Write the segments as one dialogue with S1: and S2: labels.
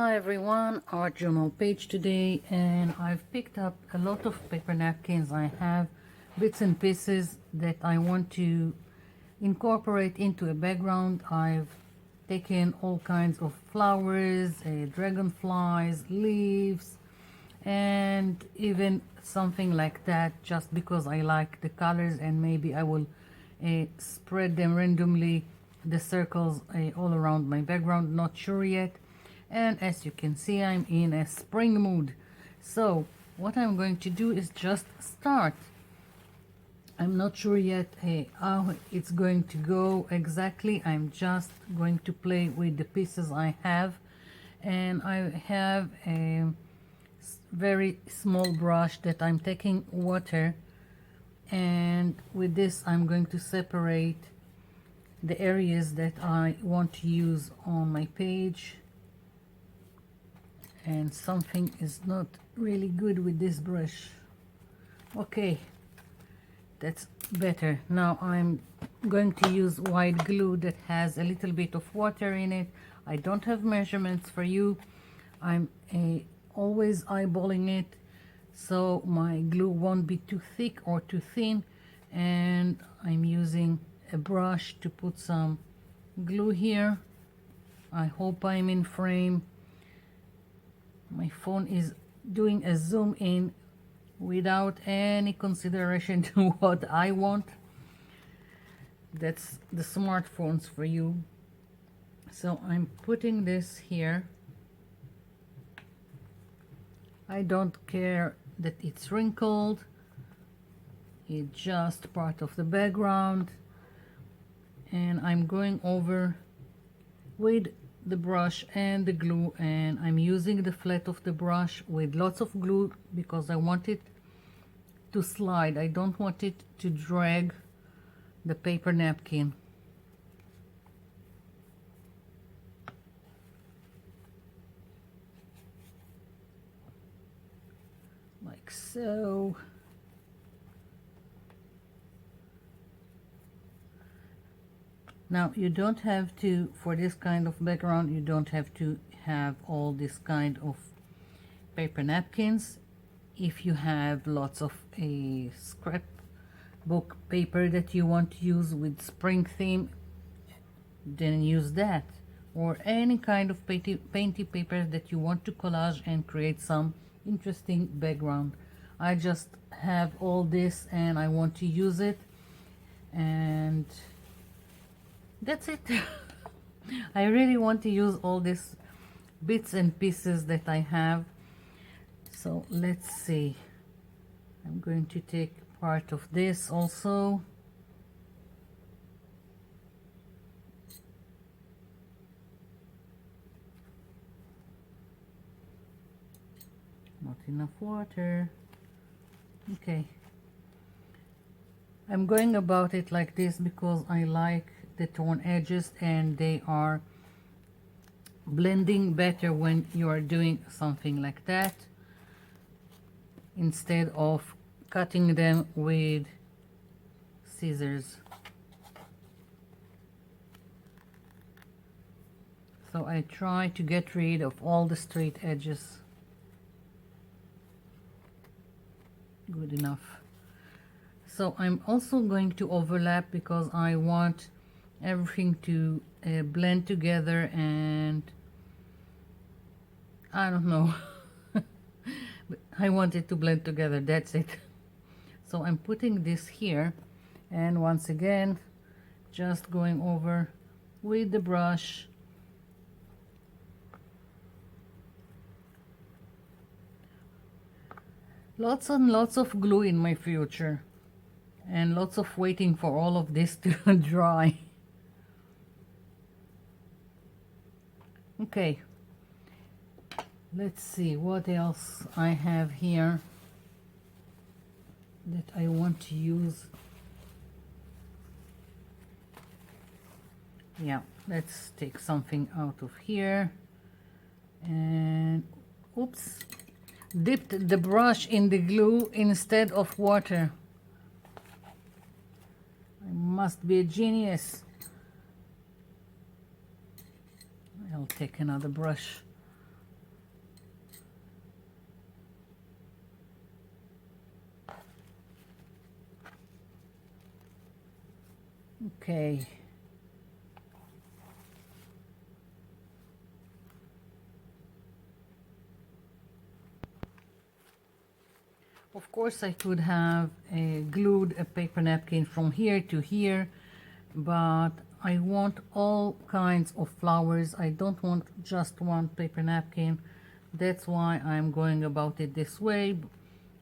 S1: Hi everyone, art journal page today, and I've picked up a lot of paper napkins. I have bits and pieces that I want to incorporate into a background. I've taken all kinds of flowers, dragonflies, leaves, and even something like that, just because I like the colors, and maybe I will spread them randomly, the circles all around my background, not sure yet. And as you can see, I'm in a spring mood. So what I'm going to do is just start. I'm not sure yet how it's going to go exactly. I'm just going to play with the pieces I have, and I have a very small brush that I'm taking water, and with this I'm going to separate the areas that I want to use on my page. And something is not really good with this brush. Okay, that's better. Now I'm going to use white glue that has a little bit of water in it. I don't have measurements for you. I'm always eyeballing it, so my glue won't be too thick or too thin. And I'm using a brush to put some glue here. I hope I'm in frame. My phone is doing a zoom in without any consideration to what I want. That's the smartphones for you. So I'm putting this here. I don't care that it's wrinkled. It's just part of the background. And I'm going over with the brush and the glue, and I'm using the flat of the brush with lots of glue because I want it to slide. I don't want it to drag the paper napkin. Like so. Now you don't have to, for this kind of background, you don't have to have all this kind of paper napkins. If you have lots of a scrapbook paper that you want to use with spring theme, then use that. Or any kind of painty paper that you want to collage and create some interesting background. I just have all this and I want to use it, and that's it. I really want to use all these bits and pieces that I have. So let's see. I'm going to take part of this also. Not enough water. Okay. I'm going about it like this because I like the torn edges, and they are blending better when you are doing something like that, instead of cutting them with scissors. So I try to get rid of all the straight edges. Good enough. So I'm also going to overlap because I want everything to blend together, and I don't know. I want it to blend together, that's it. So I'm putting this here, and once again just going over with the brush. Lots and lots of glue in my future, and lots of waiting for all of this to dry. Okay, let's see what else I have here that I want to use. Yeah, let's take something out of here, and oops, dipped the brush in the glue instead of water. I must be a genius. I'll take another brush. Okay. Of course, I could have glued a paper napkin from here to here, but I want all kinds of flowers. I don't want just one paper napkin. That's why I'm going about it this way.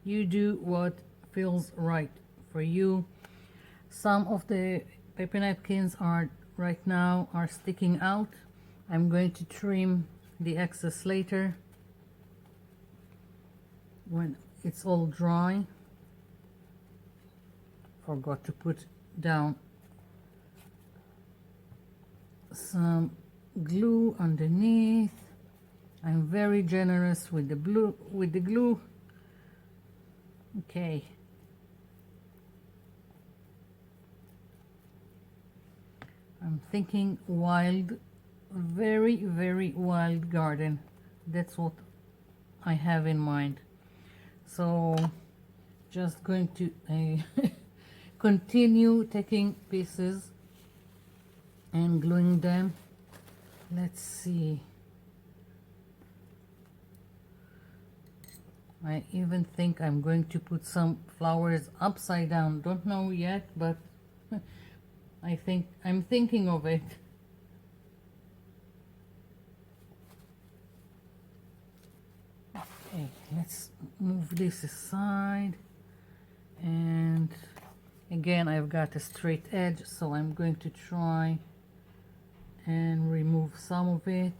S1: You do what feels right for you. Some of the paper napkins are right now are sticking out. I'm going to trim the excess later when it's all dry. Forgot to put down some glue underneath. I'm very generous with the glue. Okay. I'm thinking wild, very, very wild garden. That's what I have in mind. So just going to continue taking pieces and gluing them. Let's see. I even think I'm going to put some flowers upside down. Don't know yet, but I'm thinking of it. Okay, let's move this aside. And again, I've got a straight edge, so I'm going to try and remove some of it.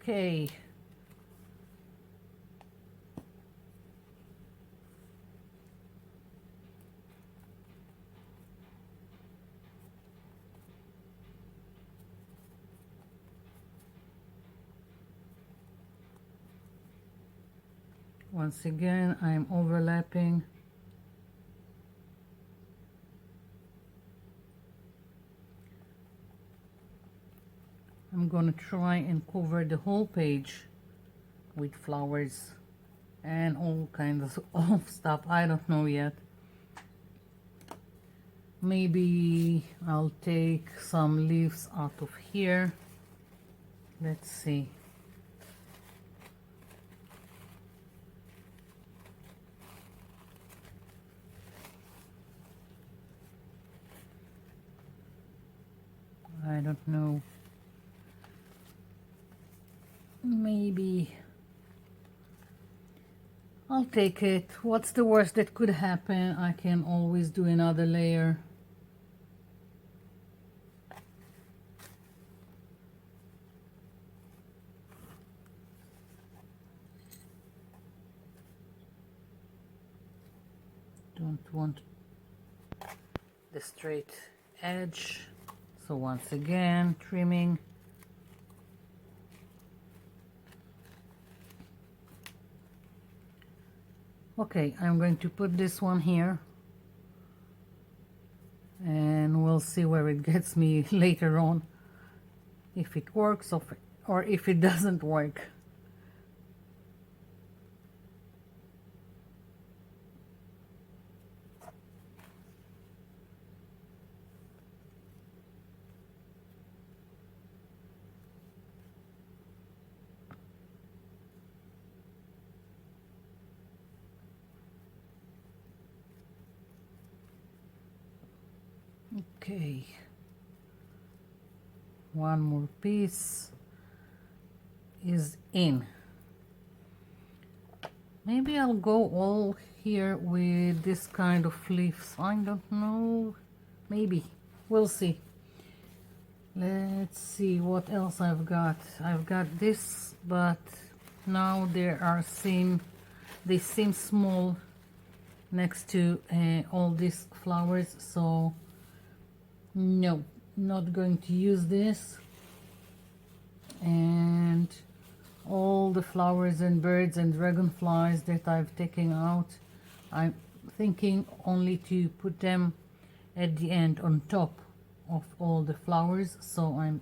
S1: Okay. Once again, I'm overlapping. I'm gonna try and cover the whole page with flowers and all kinds of stuff. I don't know yet. Maybe I'll take some leaves out of here. Let's see. I don't know. Maybe I'll take it. What's the worst that could happen? I can always do another layer. Don't want the straight edge. So once again, trimming. Okay, I'm going to put this one here. And we'll see where it gets me later on. If it works or if it doesn't work. Okay, one more piece is in. Maybe I'll go all here with this kind of leaves. I don't know. Maybe. We'll see. Let's see what else I've got. I've got this, but now they seem small next to all these flowers, so no, not going to use this. And all the flowers and birds and dragonflies that I've taken out, I'm thinking only to put them at the end on top of all the flowers, so I'm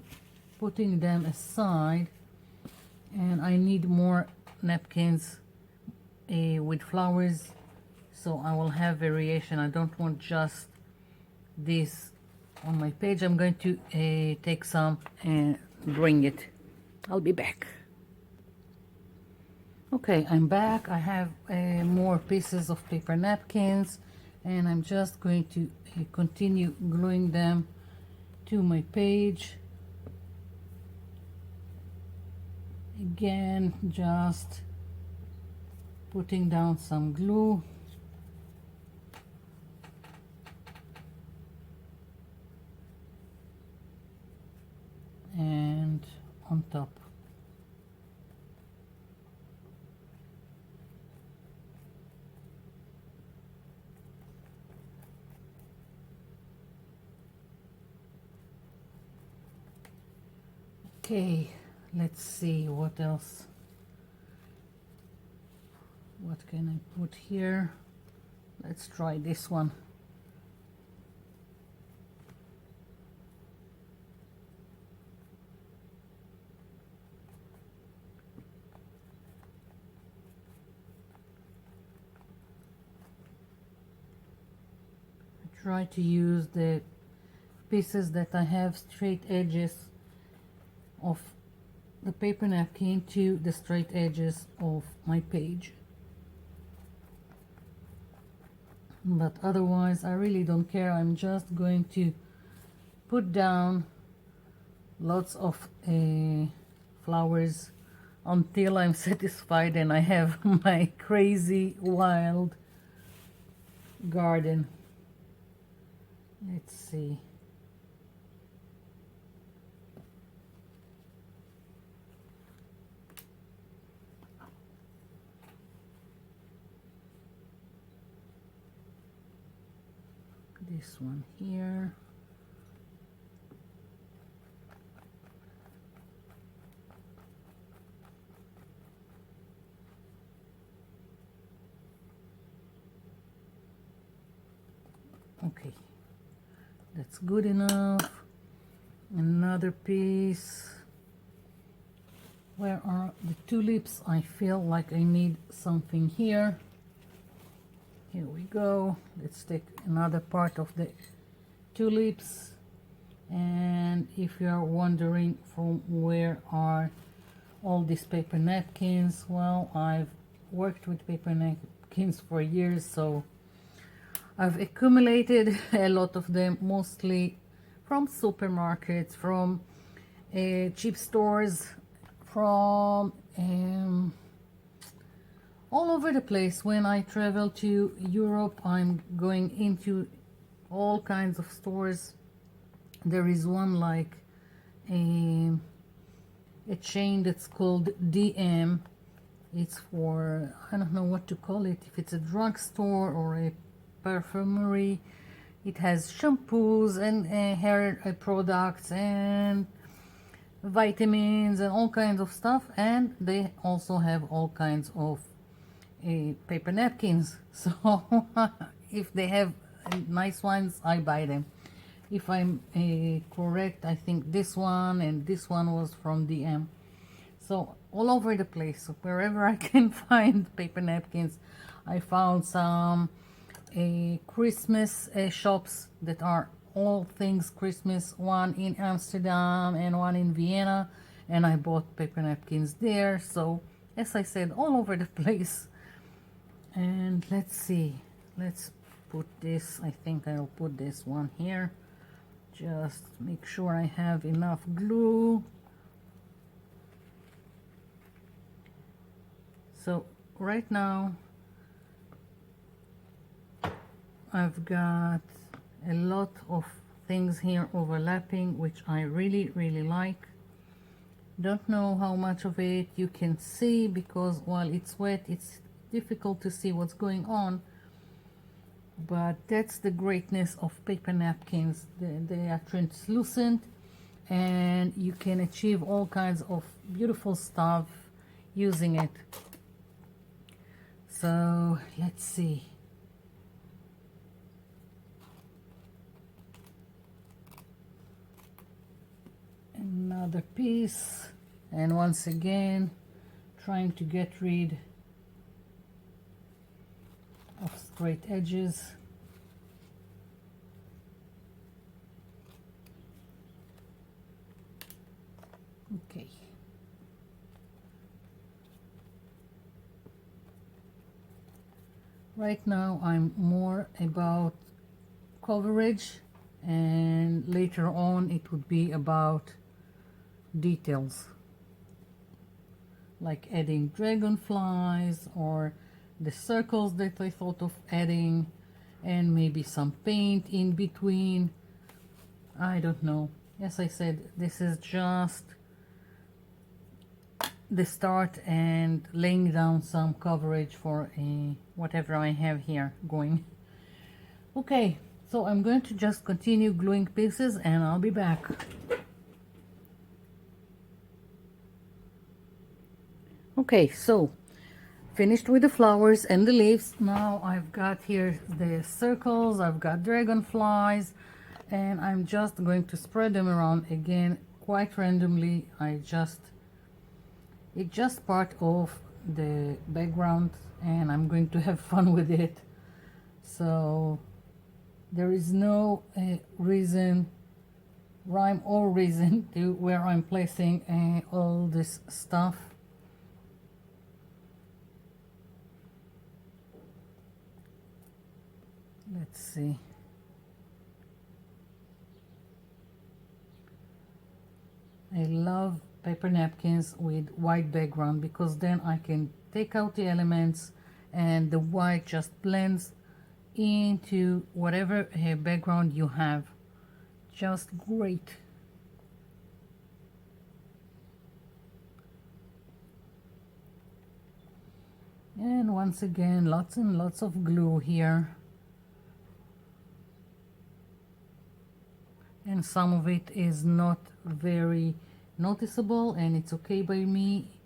S1: putting them aside. And I need more napkins with flowers, so I will have variation. I don't want just this on my page. I'm going to take some and bring it. I'll be back. Okay, I'm back. I have more pieces of paper napkins, and I'm just going to continue gluing them to my page. Again, just putting down some glue. And on top. Okay, let's see what else. What can I put here? Let's try this one. Try to use the pieces that I have straight edges of the paper napkin to the straight edges of my page. But otherwise I really don't care. I'm just going to put down lots of flowers until I'm satisfied and I have my crazy wild garden. Let's see. This one here. Okay. That's good enough. Another piece. Where are the tulips? I feel like I need something here. Here we go. Let's take another part of the tulips. And if you are wondering from where are all these paper napkins, well, I've worked with paper napkins for years, so I've accumulated a lot of them, mostly from supermarkets, from cheap stores, from all over the place. When I travel to Europe, I'm going into all kinds of stores. There is one like a chain that's called DM. It's for, I don't know what to call it, if it's a drugstore or a perfumery. It has shampoos and hair products and vitamins and all kinds of stuff, and they also have all kinds of paper napkins. So if they have nice ones, I buy them. If I'm correct, I think this one and this one was from DM. So all over the place, so wherever I can find paper napkins. I found some Christmas shops that are all things Christmas, one in Amsterdam and one in Vienna, and I bought paper napkins there. So as I said, all over the place. And let's see, let's put this, I think I'll put this one here, just make sure I have enough glue. So right now I've got a lot of things here overlapping, which I really like. Don't know how much of it you can see, because while it's wet it's difficult to see what's going on, but that's the greatness of paper napkins. They are translucent and you can achieve all kinds of beautiful stuff using it. So let's see. Another piece, and once again trying to get rid straight edges. Okay. Right now I'm more about coverage, and later on it would be about details, like adding dragonflies or the circles that I thought of adding, and maybe some paint in between. I don't know. As I said, this is just the start and laying down some coverage for whatever I have here going. Okay, so I'm going to just continue gluing pieces and I'll be back. Okay, so finished with the flowers and the leaves. Now I've got here the circles, I've got dragonflies, and I'm just going to spread them around again quite randomly. It's just part of the background and I'm going to have fun with it. So there is no rhyme or reason to where I'm placing all this stuff. Let's see. I love paper napkins with white background because then I can take out the elements and the white just blends into whatever background you have. Just great. And once again, lots and lots of glue here. And some of it is not very noticeable, and it's okay by me.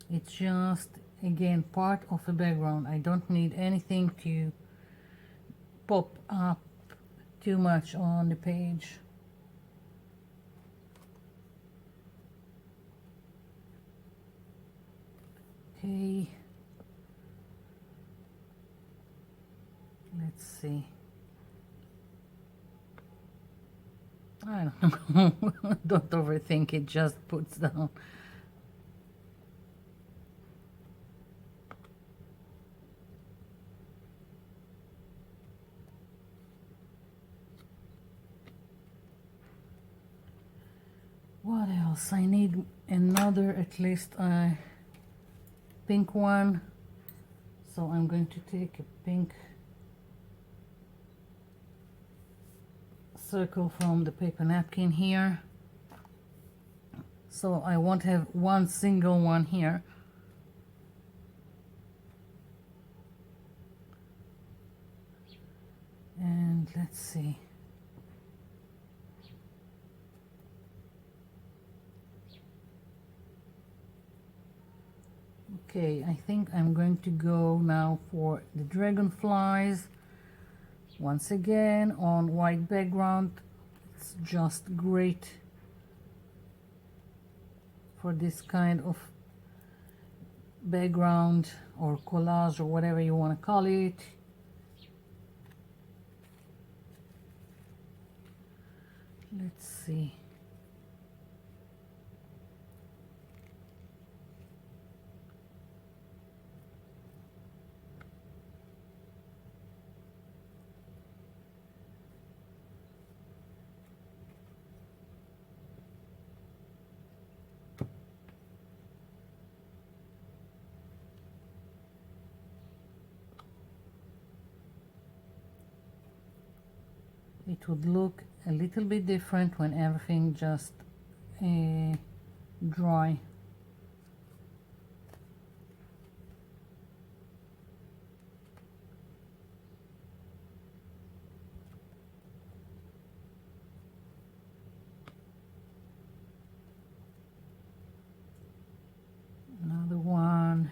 S1: It's just, again, part of the background. I don't need anything to pop up too much on the page. Okay, let's see. I don't know. Don't overthink it, just puts down. What else? I need another, at least a pink one. So I'm going to take a pink circle from the paper napkin here. So I won't have one single one here. And let's see. Okay, I think I'm going to go now for the dragonflies. Once again on white background. It's just great for this kind of background or collage or whatever you want to call it. Let's see. It would look a little bit different when everything just dry. Another one.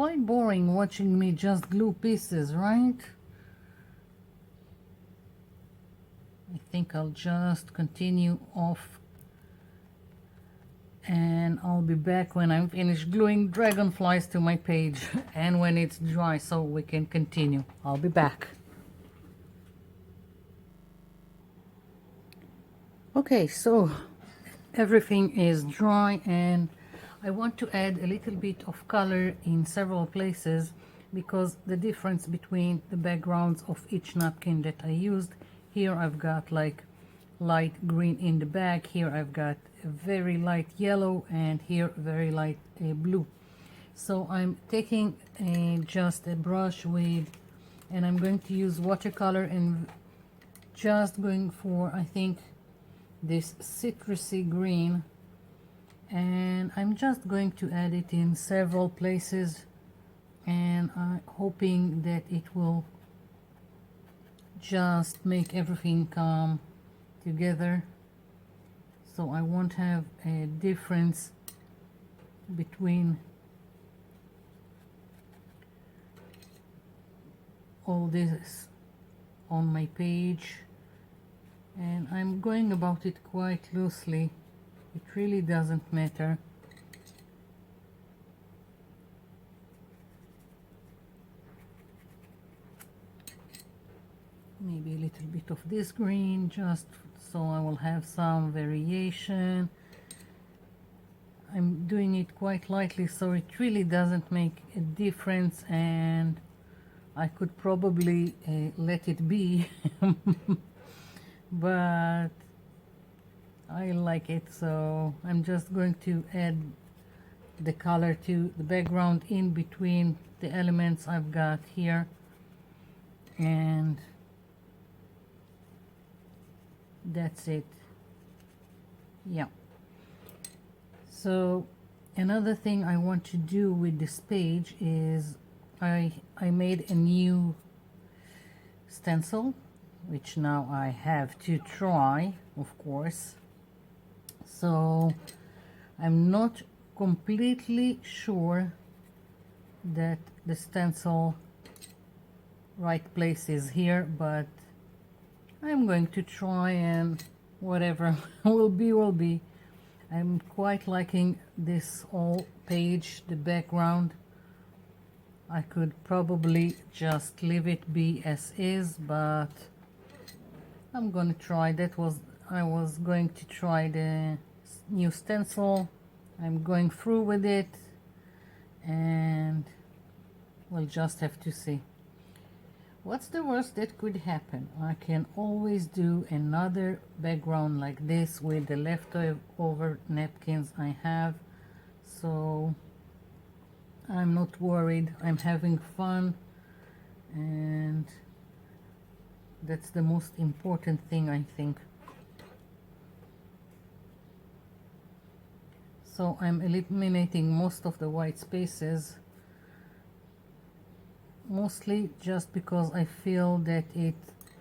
S1: quite boring watching me just glue pieces, right? I think I'll just continue off and I'll be back when I'm finished gluing dragonflies to my page and when it's dry so we can continue. I'll be back. Okay, so everything is dry and I want to add a little bit of color in several places because the difference between the backgrounds of each napkin that I used, here I've got like light green in the back, here I've got a very light yellow, and here very light blue. So I'm taking just a brush with, and I'm going to use watercolor and just going for, I think, this citrusy green, and I'm just going to add it in several places, and I'm hoping that it will just make everything come together so I won't have a difference between all this on my page. And I'm going about it quite loosely, it really doesn't matter. Maybe a little bit of this green just so I will have some variation. I'm doing it quite lightly so it really doesn't make a difference, and I could probably let it be but I like it, so I'm just going to add the color to the background in between the elements I've got here, and that's it. Yeah, so another thing I want to do with this page is I made a new stencil, which now I have to try, of course. So I'm not completely sure that the stencil right place is here, but I'm going to try, and whatever will be will be. I'm quite liking this whole page, the background. I could probably just leave it be as is, but I'm gonna try. I was going to try the new stencil. I'm going through with it and we'll just have to see. What's the worst that could happen? I can always do another background like this with the leftover napkins I have, so I'm not worried. I'm having fun, and that's the most important thing, I think. So I'm eliminating most of the white spaces, mostly just because I feel that it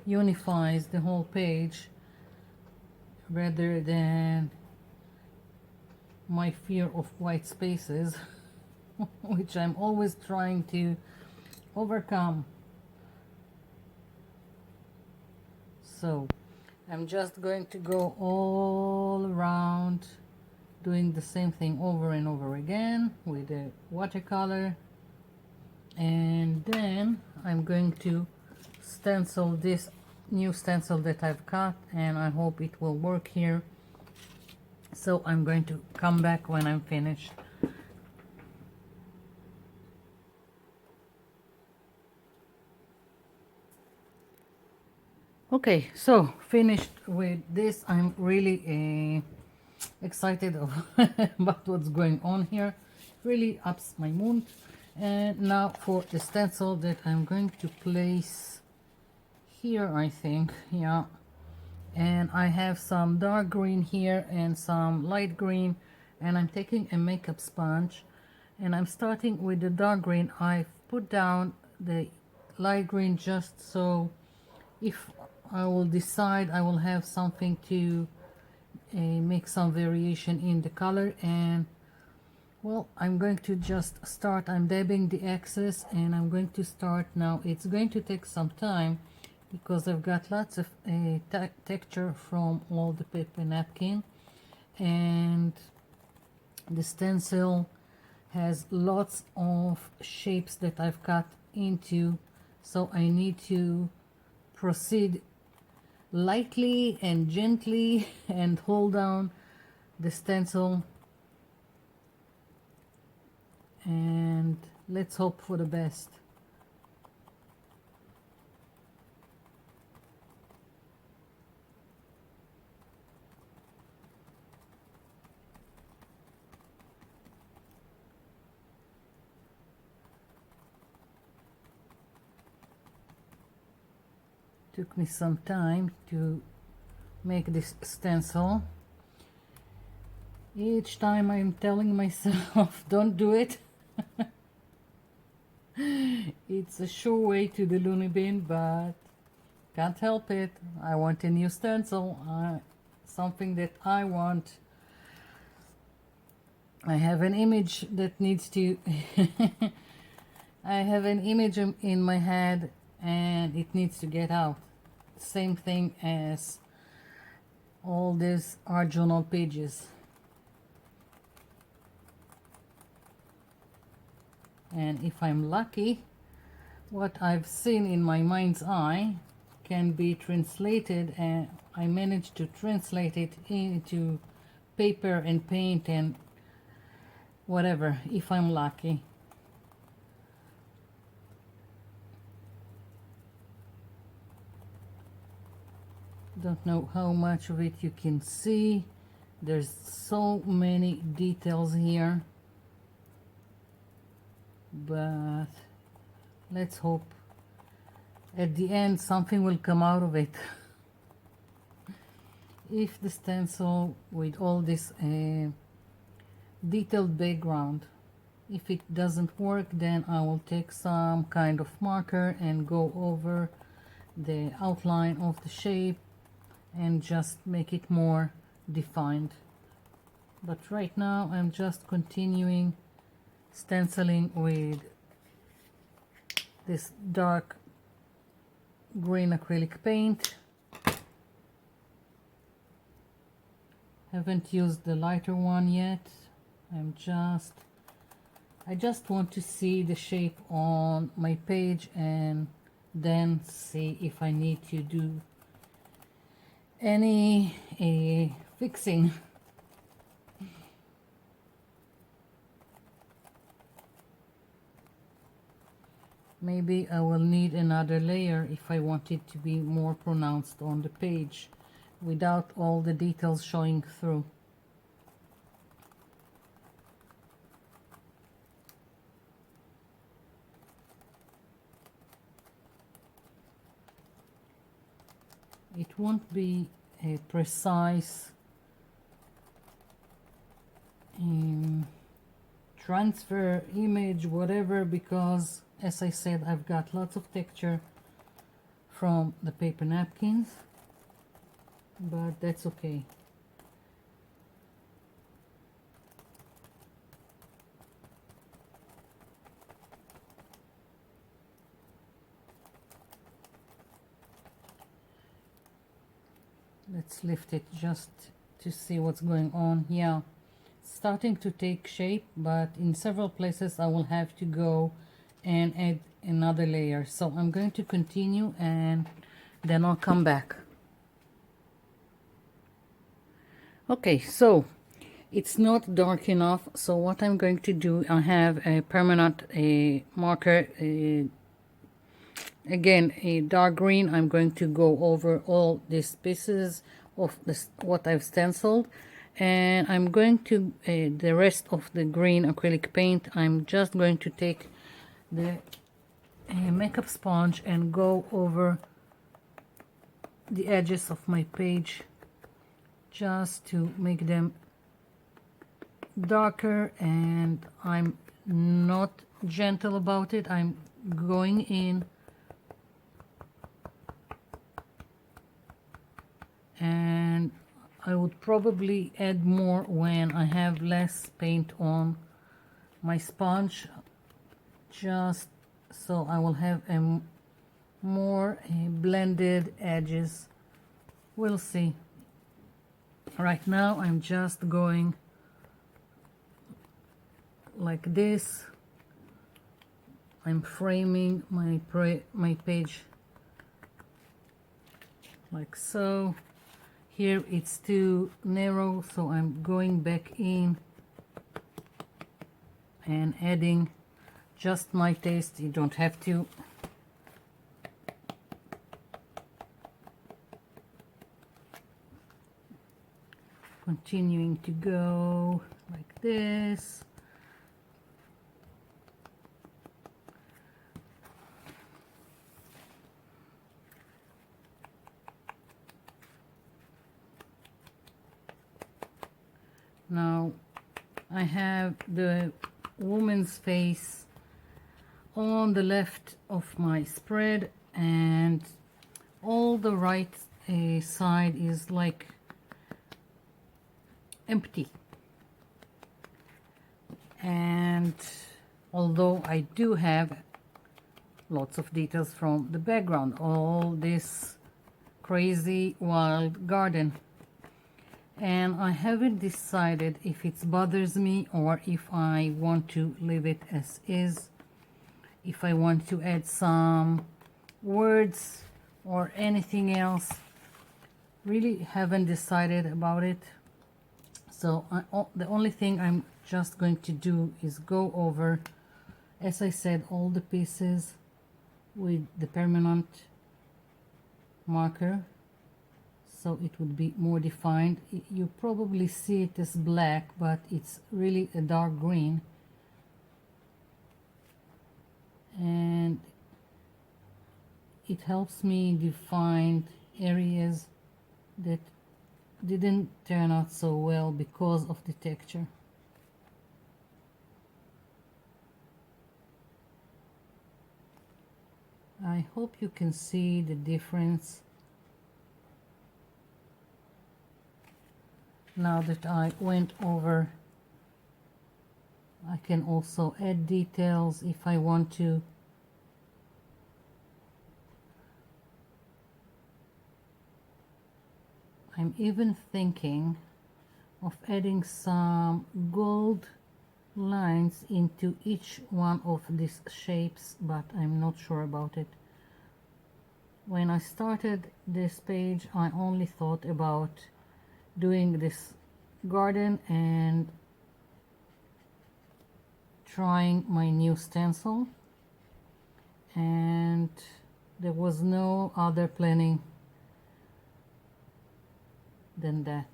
S1: unifies the whole page rather than my fear of white spaces which I'm always trying to overcome. So I'm just going to go all around doing the same thing over and over again with the watercolor, and then I'm going to stencil this new stencil that I've cut, and I hope it will work here. So I'm going to come back when I'm finished. Okay, so finished with this. I'm really excited about what's going on here. Really ups my mood. And now for the stencil that I'm going to place here, I think. Yeah, and I have some dark green here and some light green, and I'm taking a makeup sponge and I'm starting with the dark green. I've put down the light green just so if I will decide I will have something to make some variation in the color, and Well, I'm going to just start. I'm dabbing the excess and I'm going to start now. It's going to take some time because I've got lots of texture from all the paper napkin, and the stencil has lots of shapes that I've cut into, so I need to proceed lightly and gently and hold down the stencil, and let's hope for the best. Took me some time to make this stencil. Each time I'm telling myself don't do it. It's a sure way to the loony bin, but can't help it. I want a new stencil, something that I want. I have an image that needs to I have an image in my head and it needs to get out. Same thing as all these art journal pages. And if I'm lucky, what I've seen in my mind's eye can be translated, and I managed to translate it into paper and paint and whatever, if I'm lucky. Don't know how much of it you can see. There's so many details here, but let's hope at the end something will come out of it. If the stencil with all this detailed background, if it doesn't work, then I will take some kind of marker and go over the outline of the shape and just make it more defined. But right now I'm just continuing stenciling with this dark green acrylic paint. Haven't used the lighter one yet. I just want to see the shape on my page and then see if I need to do any fixing. Maybe I will need another layer if I want it to be more pronounced on the page without all the details showing through. It won't be a precise transfer image, whatever, because as I said, I've got lots of texture from the paper napkins, but that's okay. Let's lift it just to see what's going on. Yeah, it's starting to take shape, but in several places I will have to go and add another layer. So I'm going to continue and then I'll come back. Okay, so it's not dark enough, so what I'm going to do, I have a permanent marker, again a dark green. I'm going to go over all these pieces of this what I've stenciled, and I'm going to the rest of the green acrylic paint, I'm just going to take the makeup sponge and go over the edges of my page just to make them darker, and I'm not gentle about it. I'm going in and I would probably add more when I have less paint on my sponge just so I will have a more blended edges. We'll see. Right now I'm just going like this. I'm framing my page like so. Here it's too narrow, so I'm going back in and adding just my taste. You don't have to. Continuing to go like this. Now I have the woman's face on the left of my spread, and all the right side is like empty. And although I do have lots of details from the background, all this crazy wild garden, and I haven't decided if it bothers me or if I want to leave it as is, if I want to add some words or anything else. Really haven't decided about it. So the only thing I'm just going to do is go over, as I said, all the pieces with the permanent marker, so it would be more defined. You probably see it as black, but it's really a dark green, and it helps me define areas that didn't turn out so well because of the texture. I hope you can see the difference now that I went over. I can also add details if I want to. I'm even thinking of adding some gold lines into each one of these shapes, but I'm not sure about it. When I started this page, I only thought about doing this garden and trying my new stencil, and there was no other planning than that.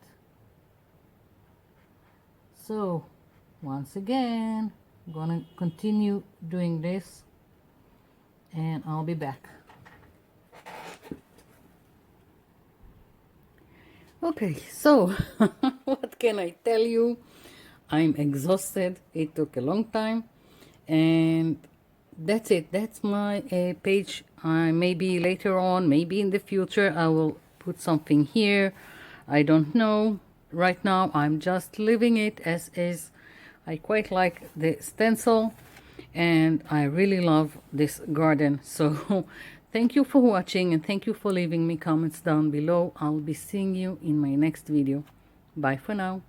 S1: So once again, I'm gonna continue doing this and I'll be back. Okay, so what can I tell you? I'm exhausted. It took a long time, and that's it. That's my page. Maybe later on, maybe in the future, I will put something here. I don't know. Right now I'm just leaving it as is. I quite like the stencil and I really love this garden. So thank you for watching, and thank you for leaving me comments down below. I'll be seeing you in my next video. Bye for now.